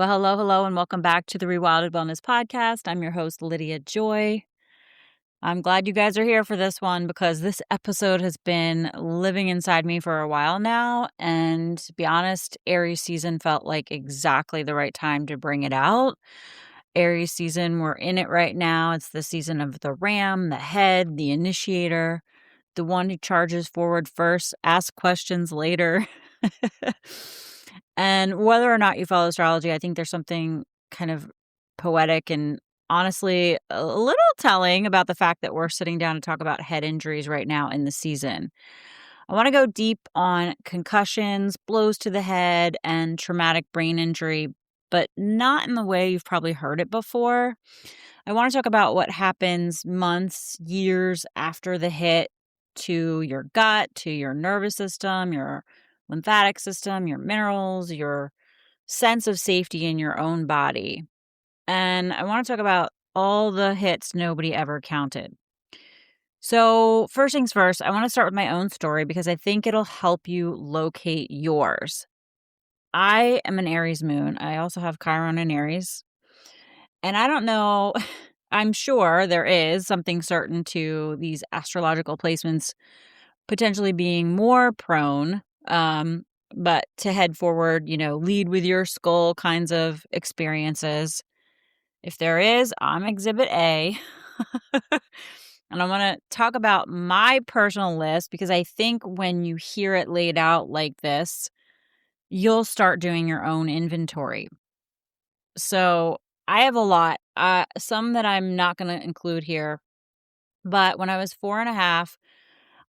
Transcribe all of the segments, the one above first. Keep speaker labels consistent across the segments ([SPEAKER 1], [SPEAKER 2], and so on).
[SPEAKER 1] Well, hello, and welcome back to the Rewilded Wellness Podcast. I'm your host, Lydia Joy. I'm glad you guys are here for this one because this episode has been living inside me for a while now. And to be honest, Aries season felt like exactly the right time to bring it out. Aries season, we're in it right now. It's the season of the ram, the head, the initiator, the one who charges forward first, asks questions later. And whether or not you follow astrology, I think there's something kind of poetic and honestly a little telling about the fact that we're sitting down to talk about head injuries right now in the season. I want to go deep on concussions, blows to the head, and traumatic brain injury, but not in the way you've probably heard it before. I want to talk about what happens months, years after the hit to your gut, to your nervous system, your lymphatic system, your minerals, your sense of safety in your own body. And I want to talk about all the hits nobody ever counted. So, first things first, I want to start with my own story because I think it'll help you locate yours. I am an Aries moon. I also have Chiron in Aries. And I don't know, I'm sure there is something certain to these astrological placements potentially being more prone, but to head forward, lead with your skull kinds of experiences. If there is, I'm exhibit A. And I want to talk about my personal list because I think when you hear it laid out like this, you'll start doing your own inventory. So I have a lot, some that I'm not going to include here. But when I was 4.5,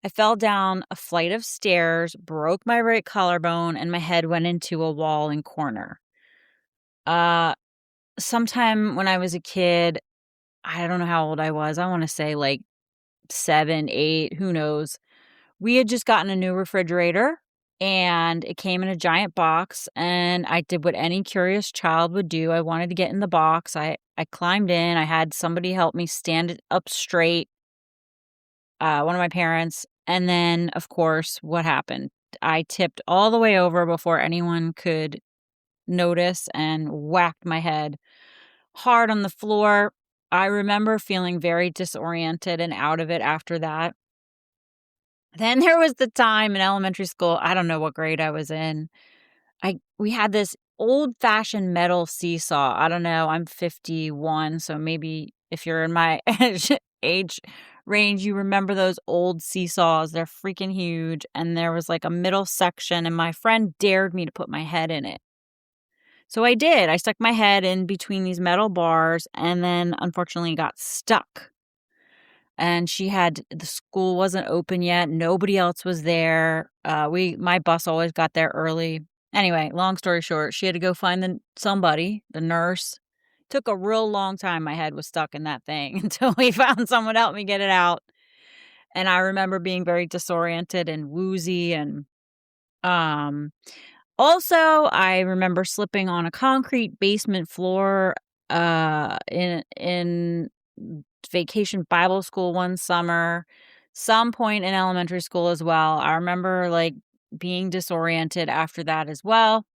[SPEAKER 1] I fell down a flight of stairs, broke my right collarbone, and my head went into a wall and corner. Sometime when I was a kid, I don't know how old I was. I want to say like 7, 8, who knows. We had just gotten a new refrigerator and it came in a giant box, and I did what any curious child would do. I wanted to get in the box. I climbed in. I had somebody help me stand it up straight, one of my parents. And then, of course, what happened? I tipped all the way over before anyone could notice and whacked my head hard on the floor. I remember feeling very disoriented and out of it after that. Then there was the time in elementary school, I don't know what grade I was in. We had this old-fashioned metal seesaw. I don't know, I'm 51, so maybe if you're in my age range, you remember those old seesaws. They're freaking huge, and there was, like, a middle section, and my friend dared me to put my head in it. So I did. I stuck my head in between these metal bars and then unfortunately got stuck. And the school wasn't open yet. Nobody else was there. My bus always got there early. Anyway, long story short, she had to go find the nurse. Took a real long time. My head was stuck in that thing until we found someone to help me get it out. And I remember being very disoriented and woozy. And also I remember slipping on a concrete basement floor in vacation Bible school one summer, some point in elementary school as well. I remember being disoriented after that as well.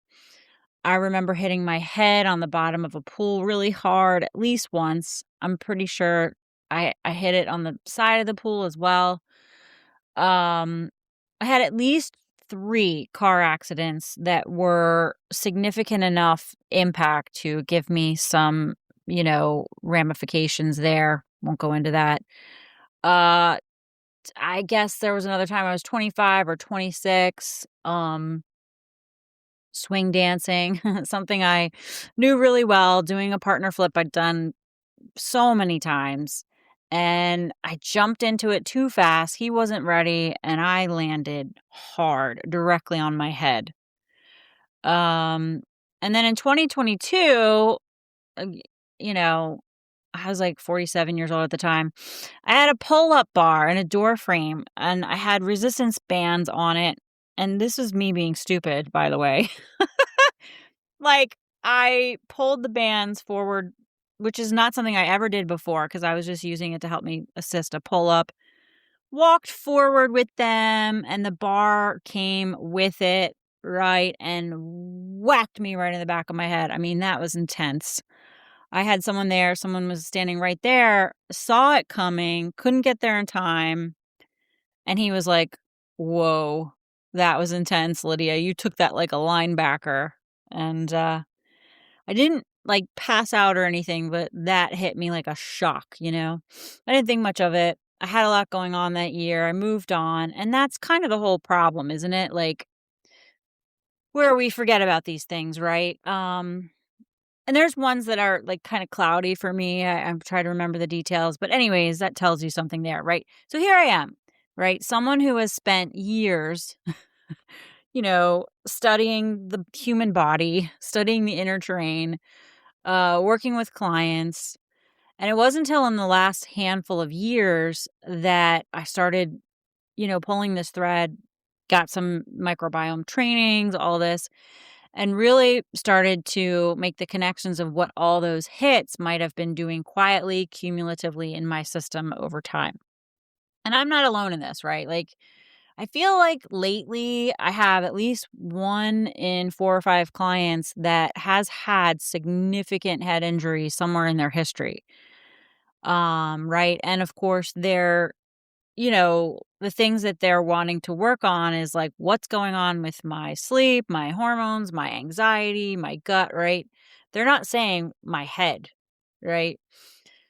[SPEAKER 1] I remember hitting my head on the bottom of a pool really hard at least once. I'm pretty sure I hit it on the side of the pool as well. I had at least 3 car accidents that were significant enough impact to give me some, ramifications there. Won't go into that. I guess there was another time I was 25 or 26, swing dancing, something I knew really well, doing a partner flip I'd done so many times. And I jumped into it too fast. He wasn't ready, and I landed hard directly on my head. And then in 2022, uh, you know, I was like 47 years old at the time. I had a pull-up bar and a door frame, and I had resistance bands on it. And this was me being stupid, by the way. I pulled the bands forward, which is not something I ever did before because I was just using it to help me assist a pull-up. Walked forward with them, and the bar came with it. right, and whacked me right in the back of my head. I mean, that was intense. I had someone there, someone was standing right there, saw it coming, couldn't get there in time, and he was like, "Whoa, that was intense, Lydia. You took that like a linebacker." And I didn't like pass out or anything, but that hit me like a shock, you know? I didn't think much of it. I had a lot going on that year. I moved on, and that's kind of the whole problem, isn't it? Like where we forget about these things, right? And there's ones that are like kind of cloudy for me. I'm trying to remember the details, but anyways, that tells you something there, right? So here I am, right? Someone who has spent years, studying the human body, studying the inner terrain, working with clients. And it wasn't until in the last handful of years that I started, pulling this thread, got some microbiome trainings, all this, and really started to make the connections of what all those hits might have been doing quietly, cumulatively in my system over time. And I'm not alone in this, right? Like, I feel like lately I have at least one in 4 or 5 clients that has had significant head injury somewhere in their history. Right. And of course, the things that they're wanting to work on is like what's going on with my sleep, my hormones, my anxiety, my gut, right? They're not saying my head, right?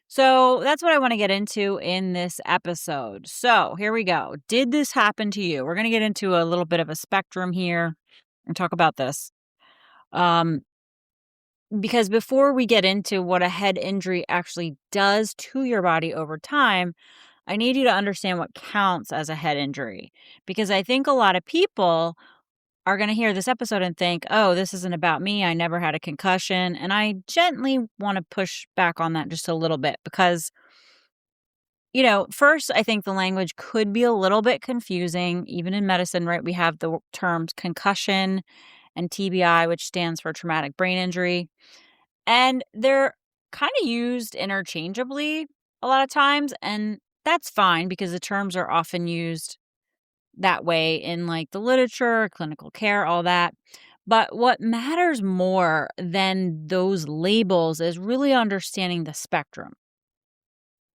[SPEAKER 1] So that's what I want to get into in this episode. So here we go. Did this happen to you? We're going to get into a little bit of a spectrum here and talk about this. Um, because before we get into what a head injury actually does to your body over time, I need you to understand what counts as a head injury. Because I think a lot of people are going to hear this episode and think, oh, this isn't about me. I never had a concussion. And I gently want to push back on that just a little bit because first, I think the language could be a little bit confusing. Even in medicine, right? We have the terms concussion and TBI, which stands for traumatic brain injury. And they're kind of used interchangeably a lot of times. And that's fine because the terms are often used that way in like the literature, clinical care, all that. But what matters more than those labels is really understanding the spectrum.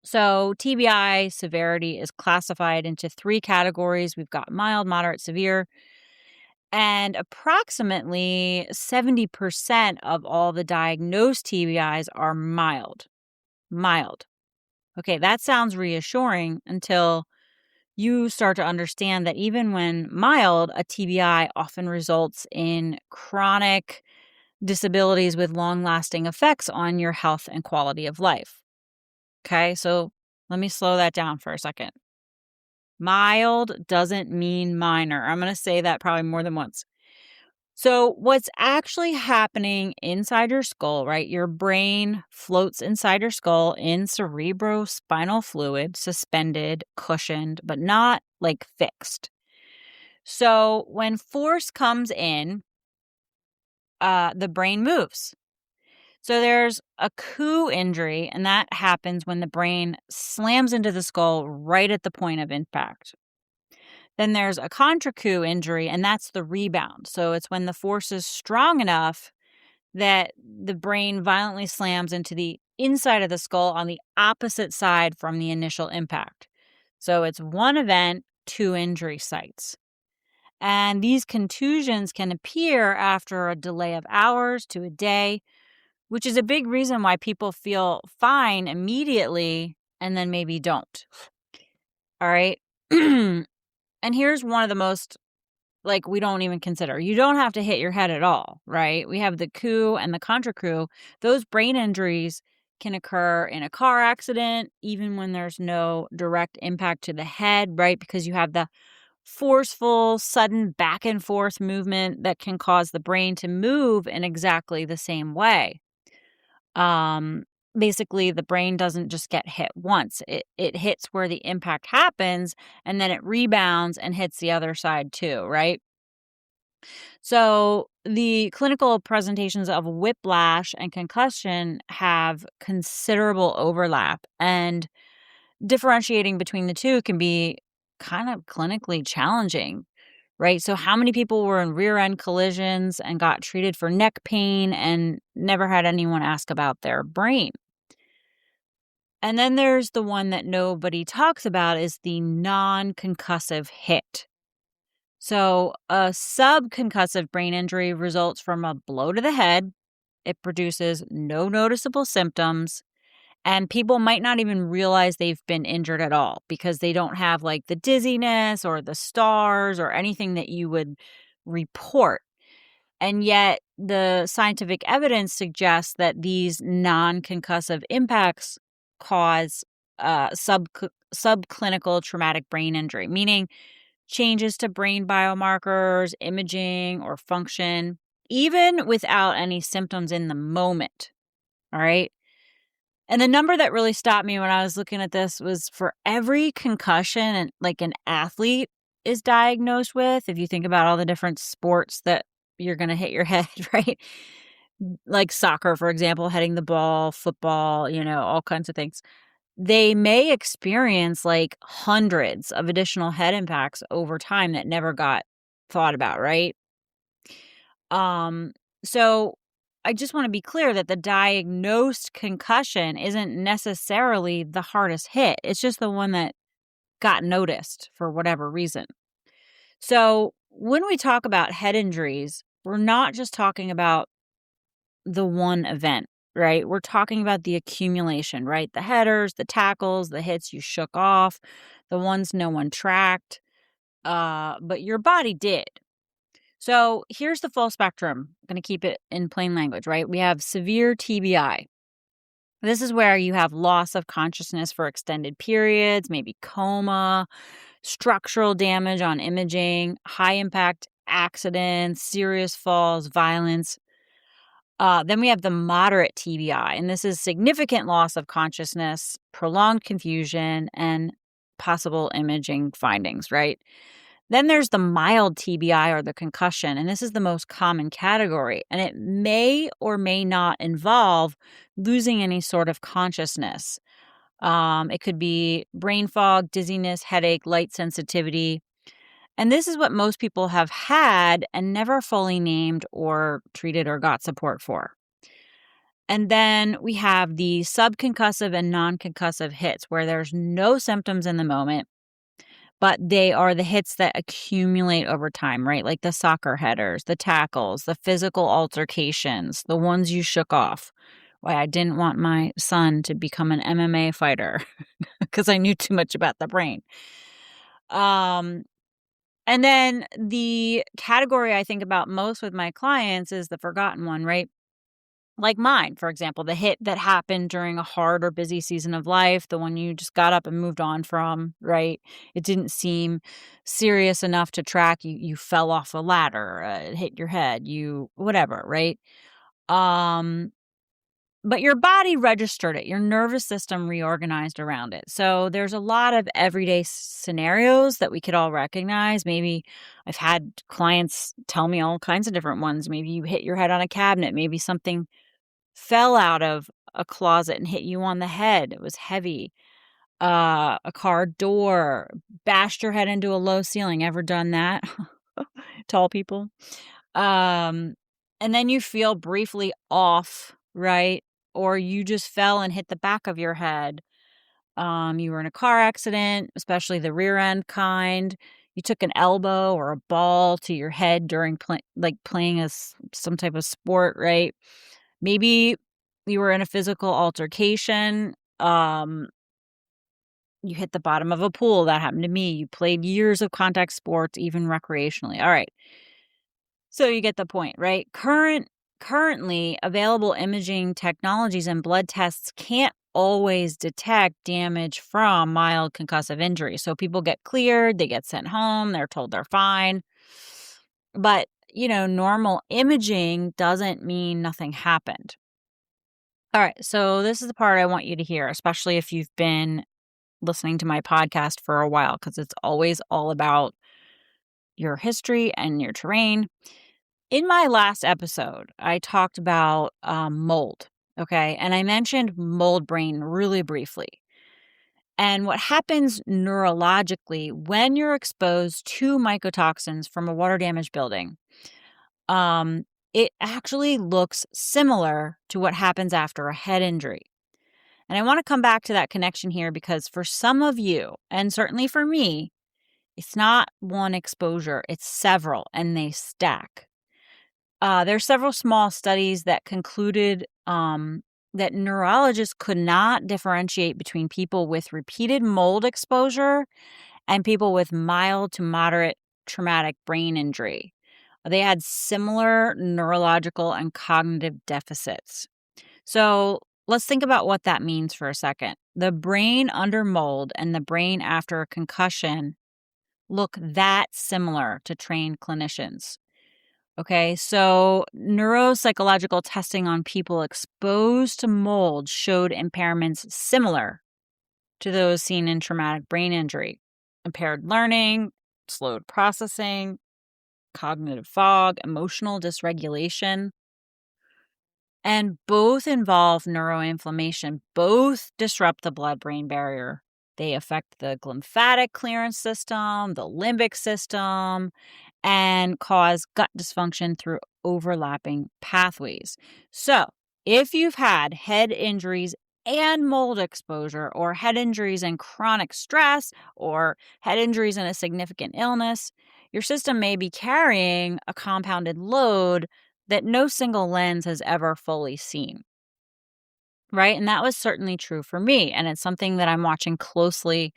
[SPEAKER 1] So, TBI severity is classified into 3 categories. We've got mild, moderate, severe, and approximately 70% of all the diagnosed TBIs are mild. Mild. Okay, that sounds reassuring until you start to understand that even when mild, a TBI often results in chronic disabilities with long lasting effects on your health and quality of life. Okay, so let me slow that down for a second. Mild doesn't mean minor. I'm going to say that probably more than once. So, what's actually happening inside your skull, right? Your brain floats inside your skull in cerebrospinal fluid, suspended, cushioned, but not like fixed. So, when force comes in, the brain moves. So there's a coup injury, and that happens when the brain slams into the skull right at the point of impact. Then there's a contra coup injury, and that's the rebound. So it's when the force is strong enough that the brain violently slams into the inside of the skull on the opposite side from the initial impact. So it's one event, 2 injury sites. And these contusions can appear after a delay of hours to a day, which is a big reason why people feel fine immediately and then maybe don't. All right. And here's one of the most, like, we don't even consider. You don't have to hit your head at all, right? We have the coup and the contra coup. Those brain injuries can occur in a car accident, even when there's no direct impact to the head, right? Because you have the forceful, sudden back and forth movement that can cause the brain to move in exactly the same way. Um, Basically, the brain doesn't just get hit once. It hits where the impact happens, and then it rebounds and hits the other side too, right? So the clinical presentations of whiplash and concussion have considerable overlap, and differentiating between the two can be kind of clinically challenging, right? So how many people were in rear end collisions and got treated for neck pain and never had anyone ask about their brain? And then there's the one that nobody talks about is the non-concussive hit. So a subconcussive brain injury results from a blow to the head. It produces no noticeable symptoms, and people might not even realize they've been injured at all because they don't have like the dizziness or the stars or anything that you would report. And yet, the scientific evidence suggests that these non concussive impacts cause subclinical traumatic brain injury, meaning changes to brain biomarkers, imaging, or function, even without any symptoms in the moment. All right. And the number that really stopped me when I was looking at this was for every concussion and like an athlete is diagnosed with, if you think about all the different sports that you're going to hit your head, right? Like soccer, for example, heading the ball, football, all kinds of things. They may experience like hundreds of additional head impacts over time that never got thought about, right? Um, so I just want to be clear that the diagnosed concussion isn't necessarily the hardest hit. It's just the one that got noticed for whatever reason. So when we talk about head injuries, we're not just talking about the one event, right? We're talking about the accumulation, right? The headers, the tackles, the hits you shook off, the ones no one tracked, but your body did. So here's the full spectrum. I'm going to keep it in plain language, right? We have severe TBI. This is where you have loss of consciousness for extended periods, maybe coma, structural damage on imaging, high impact accidents, serious falls, violence. Then we have the moderate TBI, and this is significant loss of consciousness, prolonged confusion, and possible imaging findings, right? Then there's the mild TBI or the concussion, and this is the most common category, and it may or may not involve losing any sort of consciousness. It could be brain fog, dizziness, headache, light sensitivity. And this is what most people have had and never fully named or treated or got support for. And then we have the subconcussive and non-concussive hits where there's no symptoms in the moment, but they are the hits that accumulate over time, right? Like the soccer headers, the tackles, the physical altercations, the ones you shook off. Why I didn't want my son to become an MMA fighter because I knew too much about the brain. And then the category I think about most with my clients is the forgotten one, right? Like mine, for example, the hit that happened during a hard or busy season of life, the one you just got up and moved on from, right? It didn't seem serious enough to track. You fell off a ladder, it hit your head, you whatever, right? Um, but your body registered it. Your nervous system reorganized around it. So there's a lot of everyday scenarios that we could all recognize. Maybe I've had clients tell me all kinds of different ones. Maybe you hit your head on a cabinet. Maybe something fell out of a closet and hit you on the head. It was heavy. A car door bashed your head into a low ceiling. Ever done that? Tall people. And then you feel briefly off, right? Or you just fell and hit the back of your head. You were in a car accident, especially the rear end kind. You took an elbow or a ball to your head during playing some type of sport, right? Maybe you were in a physical altercation. You hit the bottom of a pool. That happened to me. You played years of contact sports, even recreationally. All right. So you get the point, right? Currently available imaging technologies and blood tests can't always detect damage from mild concussive injury. So people get cleared, they get sent home, they're told they're fine. But, normal imaging doesn't mean nothing happened. All right, so this is the part I want you to hear, especially if you've been listening to my podcast for a while, because it's always all about your history and your terrain. In my last episode, I talked about mold, okay? And I mentioned mold brain really briefly. And what happens neurologically when you're exposed to mycotoxins from a water damaged building, um, it actually looks similar to what happens after a head injury. And I want to come back to that connection here because for some of you, and certainly for me, it's not one exposure, it's several, and they stack. There are several small studies that concluded that neurologists could not differentiate between people with repeated mold exposure and people with mild to moderate traumatic brain injury. They had similar neurological and cognitive deficits. So let's think about what that means for a second. The brain under mold and the brain after a concussion look that similar to trained clinicians. Okay, so neuropsychological testing on people exposed to mold showed impairments similar to those seen in traumatic brain injury: impaired learning, slowed processing, cognitive fog, emotional dysregulation. And both involve neuroinflammation. Both disrupt the blood-brain barrier. They affect the lymphatic clearance system, the limbic system, and cause gut dysfunction through overlapping pathways. So, if you've had head injuries and mold exposure, or head injuries and chronic stress, or head injuries and a significant illness, your system may be carrying a compounded load that no single lens has ever fully seen, right? And that was certainly true for me. And it's something that I'm watching closely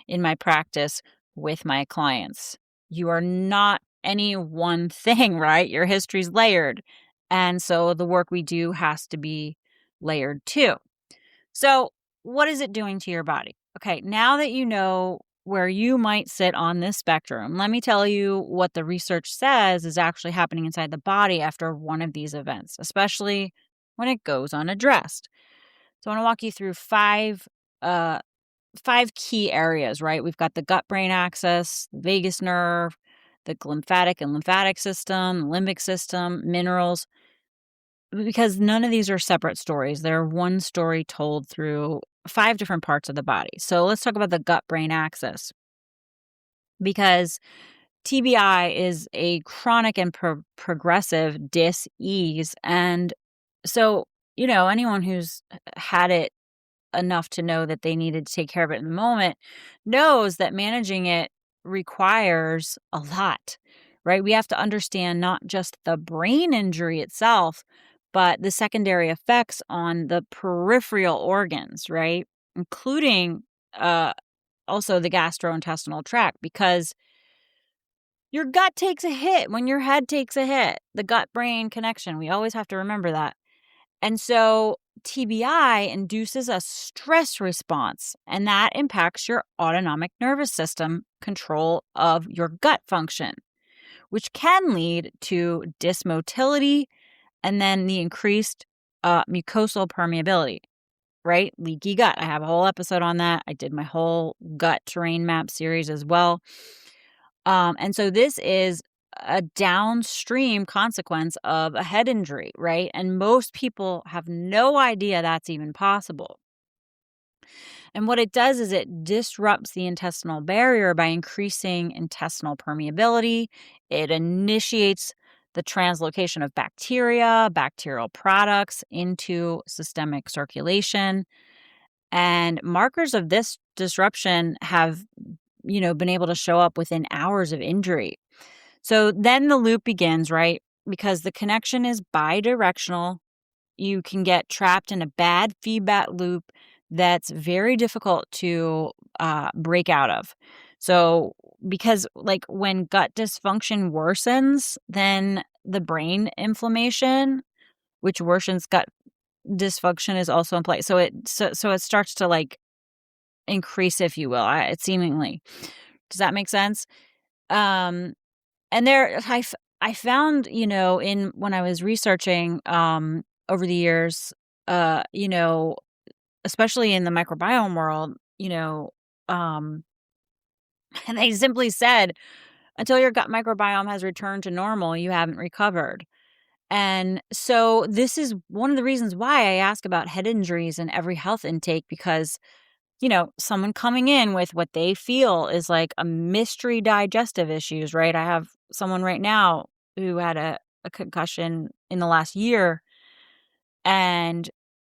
[SPEAKER 1] in my practice with my clients. You are not any one thing, right? Your history's layered. And so the work we do has to be layered too. So, what is it doing to your body? Okay, now that you know where you might sit on this spectrum, let me tell you what the research says is actually happening inside the body after one of these events, especially when it goes unaddressed. So, I want to walk you through uh, five key areas, right? We've got the gut-brain axis, the vagus nerve, the lymphatic system, limbic system, minerals, because none of these are separate stories. They're one story told through five different parts of the body. So let's talk about the gut-brain axis, because TBI is a chronic and progressive dis-ease. And so, anyone who's had it enough to know that they needed to take care of it in the moment knows that managing it requires a lot, right? We have to understand not just the brain injury itself, but the secondary effects on the peripheral organs, right? Including also the gastrointestinal tract, because your gut takes a hit when your head takes a hit. The gut-brain connection, we always have to remember that. And so TBI induces a stress response, and that impacts your autonomic nervous system control of your gut function, which can lead to dysmotility and then the increased mucosal permeability, right? Leaky gut. I have a whole episode on that. I did my whole gut terrain map series as well. And so this is a downstream consequence of a head injury, right? And most people have no idea that's even possible. And what it does is it disrupts the intestinal barrier by increasing intestinal permeability. It initiates the translocation of bacteria, bacterial products into systemic circulation. And markers of this disruption have, been able to show up within hours of injury. So then the loop begins, right? Because the connection is bidirectional. You can get trapped in a bad feedback loop that's very difficult to break out of. So, because when gut dysfunction worsens, then the brain inflammation, which worsens gut dysfunction, is also in place. So it starts to increase, if you will. It seemingly. Does that make sense? And I found, when I was researching over the years, especially in the microbiome world, and they simply said, until your gut microbiome has returned to normal, you haven't recovered. And so this is one of the reasons why I ask about head injuries in every health intake, because someone coming in with what they feel is like a mystery digestive issues, right? I have someone right now who had a concussion in the last year, and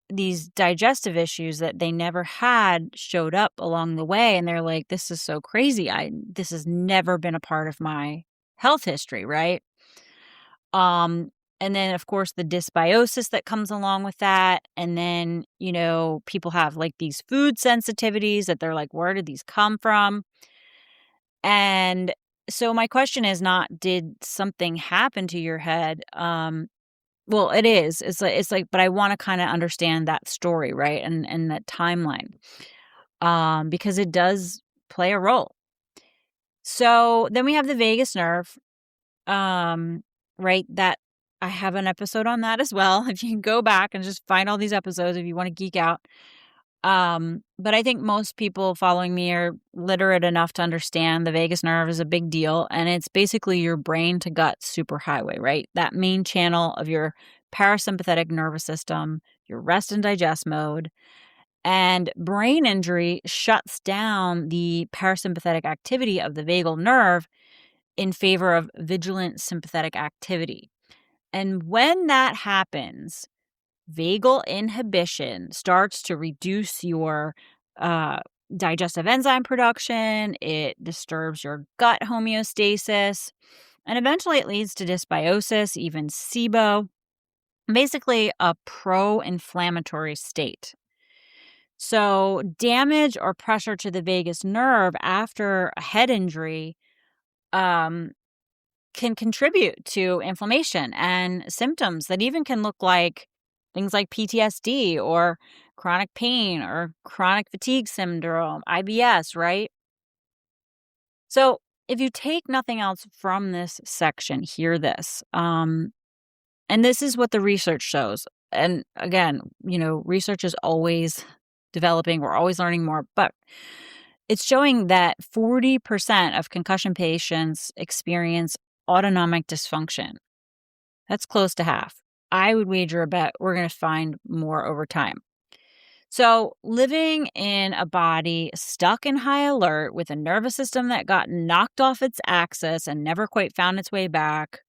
[SPEAKER 1] these digestive issues that they never had showed up along the way. And they're like, this is so crazy. This has never been a part of my health history, right? Um, and then of course the dysbiosis that comes along with that. And then, people have like these food sensitivities that they're like, where did these come from? And so my question is not, did something happen to your head? Well, it is. It's like, but I want to kind of understand that story, right? And that timeline. Because it does play a role. So then we have the vagus nerve. Um, right? That I have an episode on that as well. If you can go back and just find all these episodes if you want to geek out. But I think most people following me are literate enough to understand the vagus nerve is a big deal. And it's basically your brain to gut superhighway, right? That main channel of your parasympathetic nervous system, your rest and digest mode. And brain injury shuts down the parasympathetic activity of the vagal nerve in favor of vigilant sympathetic activity. And when that happens, vagal inhibition starts to reduce your uh, digestive enzyme production. It disturbs your gut homeostasis. And eventually it leads to dysbiosis, even SIBO, basically a pro-inflammatory state. So damage or pressure to the vagus nerve after a head injury um, can contribute to inflammation and symptoms that even can look like things like PTSD or chronic pain or chronic fatigue syndrome, IBS, right? So if you take nothing else from this section, hear this. And this is what the research shows. And again, research is always developing. We're always learning more, but it's showing that 40% of concussion patients experience autonomic dysfunction. That's close to half. I would wager a bet we're going to find more over time. So, living in a body stuck in high alert with a nervous system that got knocked off its axis and never quite found its way back,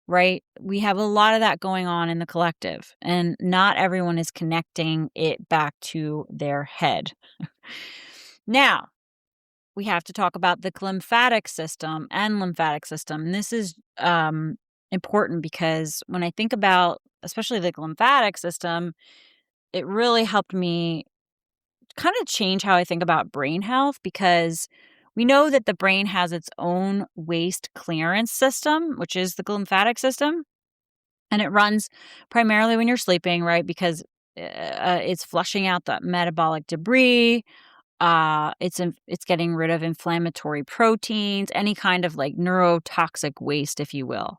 [SPEAKER 1] right? We have a lot of that going on in the collective, and not everyone is connecting it back to their head. Now, we have to talk about the glymphatic system and lymphatic system. And this is important because when I think about, especially the lymphatic system, it really helped me kind of change how I think about brain health, because we know that the brain has its own waste clearance system, which is the lymphatic system. And it runs primarily when you're sleeping, right? Because it's flushing out the metabolic debris. It's getting rid of inflammatory proteins, any kind of like neurotoxic waste, if you will.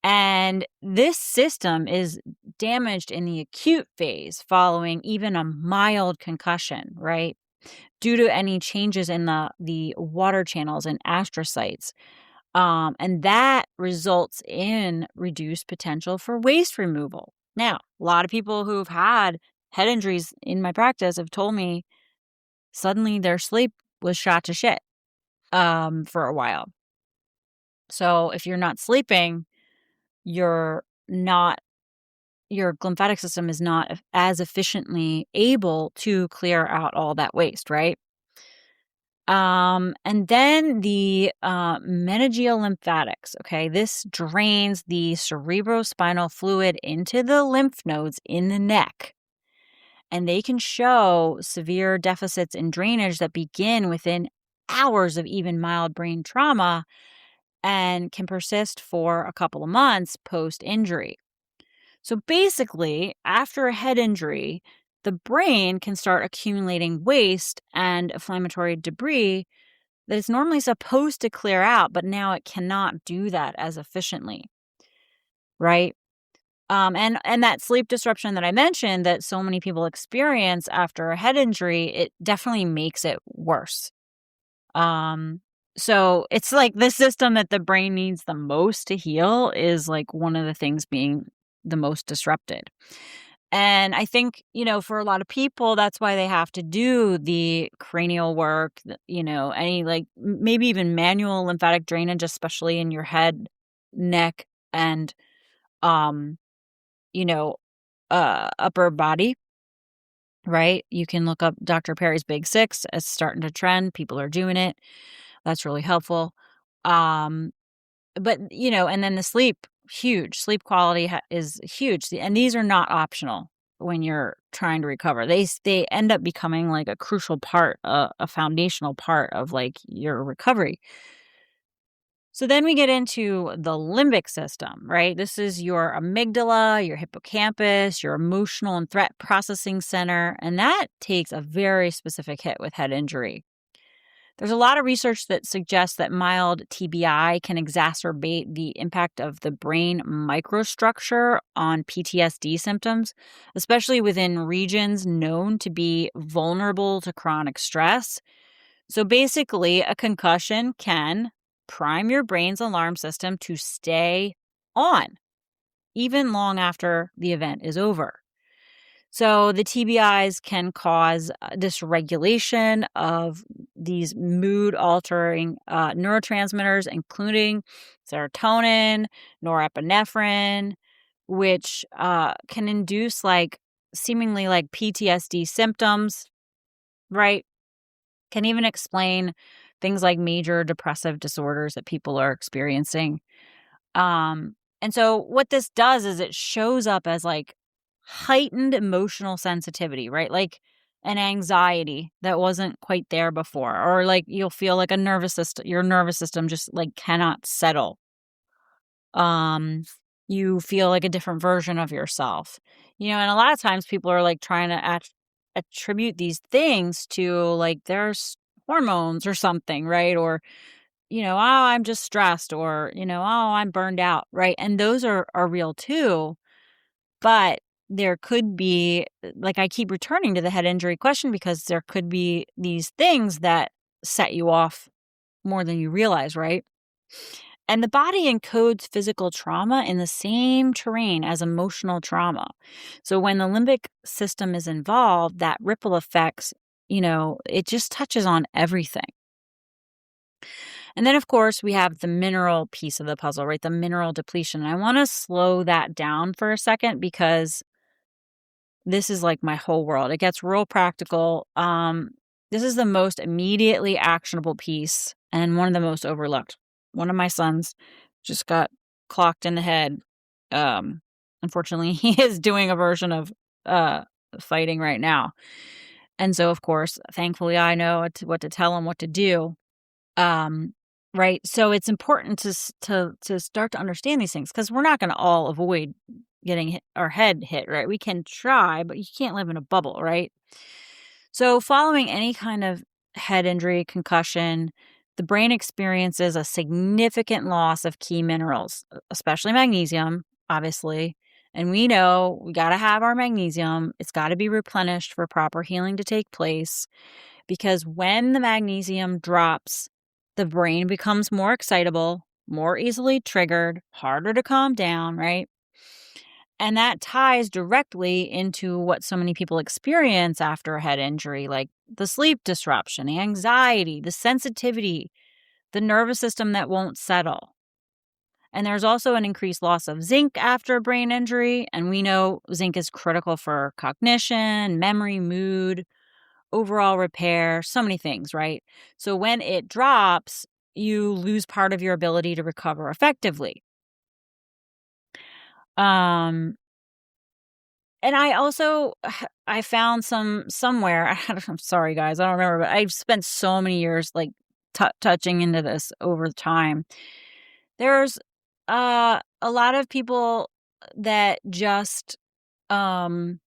[SPEAKER 1] And this system is damaged in the acute phase following even a mild concussion, right? Due to any changes in the water channels and astrocytes. And that results in reduced potential for waste removal. Now, a lot of people who've had head injuries in my practice have told me suddenly their sleep was shot to shit for a while. So if you're not sleeping, your lymphatic system is not as efficiently able to clear out all that waste, right? And then the meningeal lymphatics, okay? This drains the cerebrospinal fluid into the lymph nodes in the neck. And they can show severe deficits in drainage that begin within hours of even mild brain trauma and can persist for a couple of months post-injury. So basically, after a head injury, the brain can start accumulating waste and inflammatory debris that it's normally supposed to clear out, but now it cannot do that as efficiently, right? And that sleep disruption that I mentioned that so many people experience after a head injury, it definitely makes it worse. So it's like the system that the brain needs the most to heal is like one of the things being the most disrupted. And I think, for a lot of people, that's why they have to do the cranial work, any like maybe even manual lymphatic drainage, especially in your head, neck, and, um, you know, upper body, right? You can look up Dr. Perry's Big Six. It's starting to trend. People are doing it. That's really helpful. Um, but, and then the sleep, huge. Sleep quality is huge. And these are not optional when you're trying to recover. They end up becoming like a crucial part, a foundational part of like your recovery. So then we get into the limbic system, right? This is your amygdala, your hippocampus, your emotional and threat processing center, and that takes a very specific hit with head injury. There's a lot of research that suggests that mild TBI can exacerbate the impact of the brain microstructure on PTSD symptoms, especially within regions known to be vulnerable to chronic stress. So basically, a concussion can prime your brain's alarm system to stay on, even long after the event is over. So the TBIs can cause dysregulation of these mood altering neurotransmitters, including serotonin, norepinephrine, which can induce like seemingly like PTSD symptoms, right? Can even explain things like major depressive disorders that people are experiencing. And so what this does is it shows up as like heightened emotional sensitivity, right? Like an anxiety that wasn't quite there before, or like you'll feel like your nervous system just like cannot settle. Um, you feel like a different version of yourself, and a lot of times people are like trying to attribute these things to like there's hormones or something, right? Or oh, I'm just stressed, or, oh, I'm burned out, right? And those are real too. But there could be, like, I keep returning to the head injury question because there could be these things that set you off more than you realize, right? And the body encodes physical trauma in the same terrain as emotional trauma. So when the limbic system is involved, that ripple effects, it just touches on everything. And then, of course, we have the mineral piece of the puzzle, right? The mineral depletion. And I want to slow that down for a second because this is like my whole world. It gets real practical. This is the most immediately actionable piece and one of the most overlooked. One of my sons just got clocked in the head. Unfortunately, he is doing a version of uh, fighting right now. And so, of course, thankfully, I know what to tell him, what to do. Um, right? So it's important to start to understand these things because we're not gonna all avoid getting our head hit, right? We can try, but you can't live in a bubble, right? So following any kind of head injury, concussion, the brain experiences a significant loss of key minerals, especially magnesium, obviously. And we know we gotta have our magnesium. It's gotta be replenished for proper healing to take place because when the magnesium drops, the brain becomes more excitable, more easily triggered, harder to calm down, right? And that ties directly into what so many people experience after a head injury, like the sleep disruption, the anxiety, the sensitivity, the nervous system that won't settle. And there's also an increased loss of zinc after a brain injury. And we know zinc is critical for cognition, memory, mood, overall repair, so many things, right? So when it drops, you lose part of your ability to recover effectively. Um, and I also I found somewhere. I'm sorry, guys, I don't remember, but I've spent so many years like touching into this over time. There's a lot of people that just um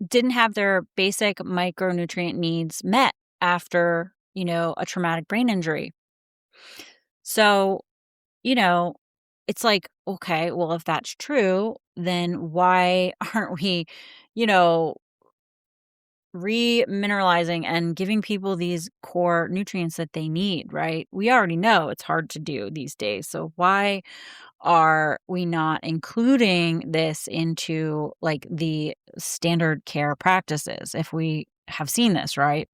[SPEAKER 1] didn't have their basic micronutrient needs met after, a traumatic brain injury. So, you know, it's like, okay, well, if that's true, then why aren't we, you know, remineralizing and giving people these core nutrients that they need, right? We already know it's hard to do these days. So why are we not including this into like the standard care practices if we have seen this, right?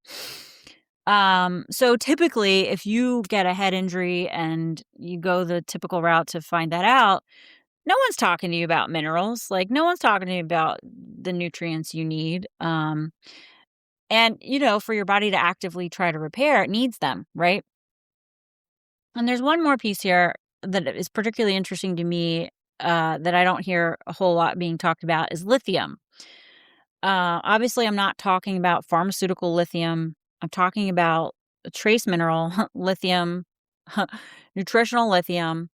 [SPEAKER 1] So typically if you get a head injury and you go the typical route to find that out, no one's talking to you about minerals. Like no one's talking to you about the nutrients you need. And for your body to actively try to repair, it needs them, right? And there's one more piece here that is particularly interesting to me, that I don't hear a whole lot being talked about is lithium. Obviously, I'm not talking about pharmaceutical lithium. I'm talking about a trace mineral, lithium, nutritional lithium.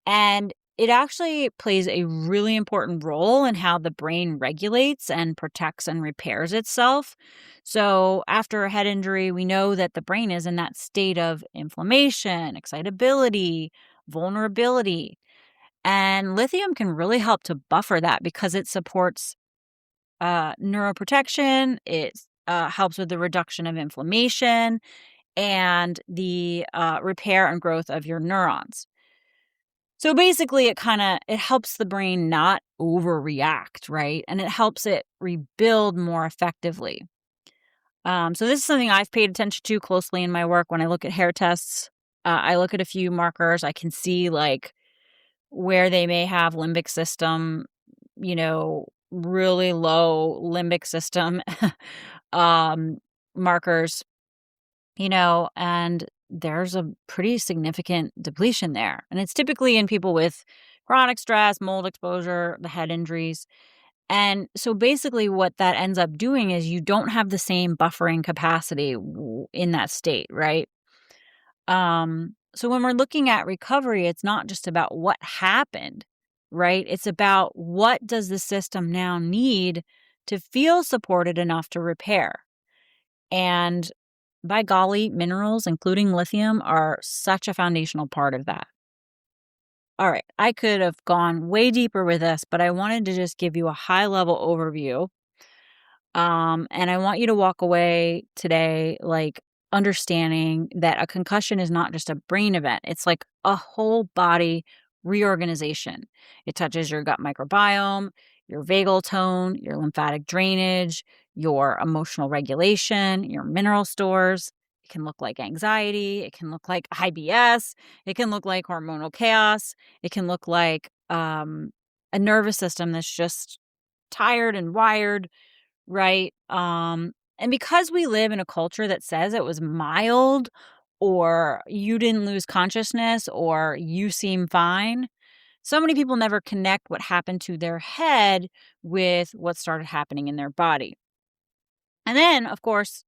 [SPEAKER 1] And it actually plays a really important role in how the brain regulates and protects and repairs itself. So, after a head injury, we know that the brain is in that state of inflammation, excitability, vulnerability. And lithium can really help to buffer that because it supports neuroprotection. It helps with the reduction of inflammation and the repair and growth of your neurons. So basically it helps the brain not overreact, right? And it helps it rebuild more effectively. So this is something I've paid attention to closely in my work when I look at hair tests. I look at a few markers. I can see like where they may have limbic system, really low limbic system um, markers, and there's a pretty significant depletion there. And it's typically in people with chronic stress, mold exposure, the head injuries. And so basically, what that ends up doing is you don't have the same buffering capacity in that state, right? So when we're looking at recovery, it's not just about what happened, right? It's about what does the system now need to feel supported enough to repair. And by golly, minerals, including lithium, are such a foundational part of that. All right, I could have gone way deeper with this, but I wanted to just give you a high level overview. And I want you to walk away today, like understanding that a concussion is not just a brain event, it's like a whole body reorganization. It touches your gut microbiome, your vagal tone, your lymphatic drainage, your emotional regulation, your mineral stores. It can look like anxiety. It can look like IBS. It can look like hormonal chaos. It can look like a nervous system that's just tired and wired, right? And because we live in a culture that says it was mild or you didn't lose consciousness or you seem fine, so many people never connect what happened to their head with what started happening in their body. And then, of course,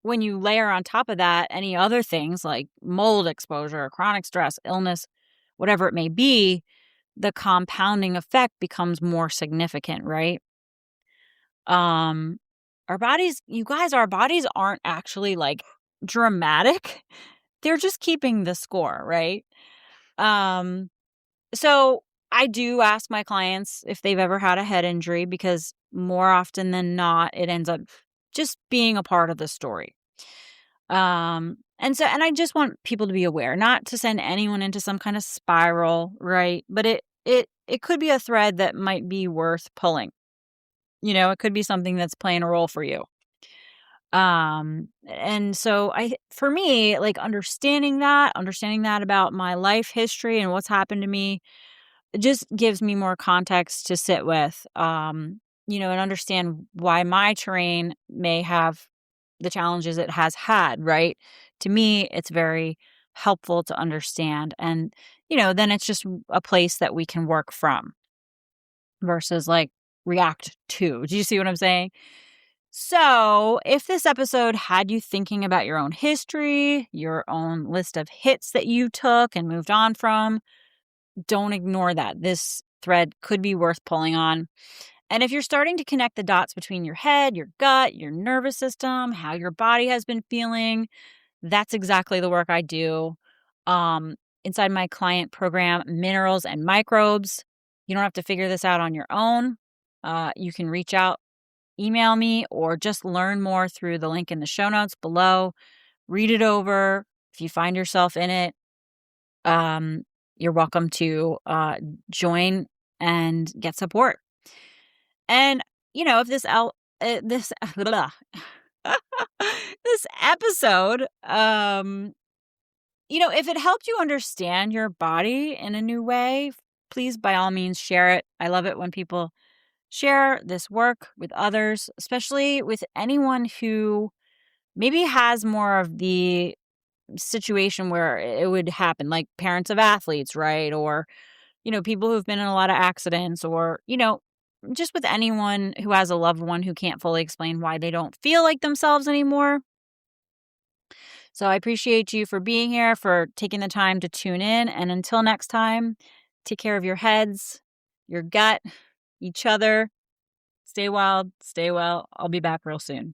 [SPEAKER 1] when you layer on top of that any other things like mold exposure, chronic stress, illness, whatever it may be, the compounding effect becomes more significant, right? Um, our bodies, you guys, our bodies aren't actually like dramatic. They're just keeping the score, right? Um, so I do ask my clients if they've ever had a head injury because more often than not, it ends up just being a part of the story. And I just want people to be aware, not to send anyone into some kind of spiral, right? But it could be a thread that might be worth pulling. It could be something that's playing a role for you. And so for me, like understanding that about my life history and what's happened to me, it just gives me more context to sit with, and understand why my terrain may have the challenges it has had, right? To me, it's very helpful to understand. And, then it's just a place that we can work from versus like react to. Do you see what I'm saying? So, if this episode had you thinking about your own history, your own list of hits that you took and moved on from, don't ignore that. This thread could be worth pulling on. And if you're starting to connect the dots between your head, your gut, your nervous system, how your body has been feeling, that's exactly the work I do. Um, Inside my client program, Minerals and Microbes, you don't have to figure this out on your own. You can reach out email me or just learn more through the link in the show notes below. Read it over. If you find yourself in it, you're welcome to join and get support. And, if this this episode, if it helped you understand your body in a new way, please, by all means, share it. I love it when people share this work with others, especially with anyone who maybe has more of the situation where it would happen, like parents of athletes, right? Or, people who've been in a lot of accidents, or, just with anyone who has a loved one who can't fully explain why they don't feel like themselves anymore. So I appreciate you for being here, for taking the time to tune in. And until next time, take care of your heads, your gut, each other. Stay wild, stay well. I'll be back real soon.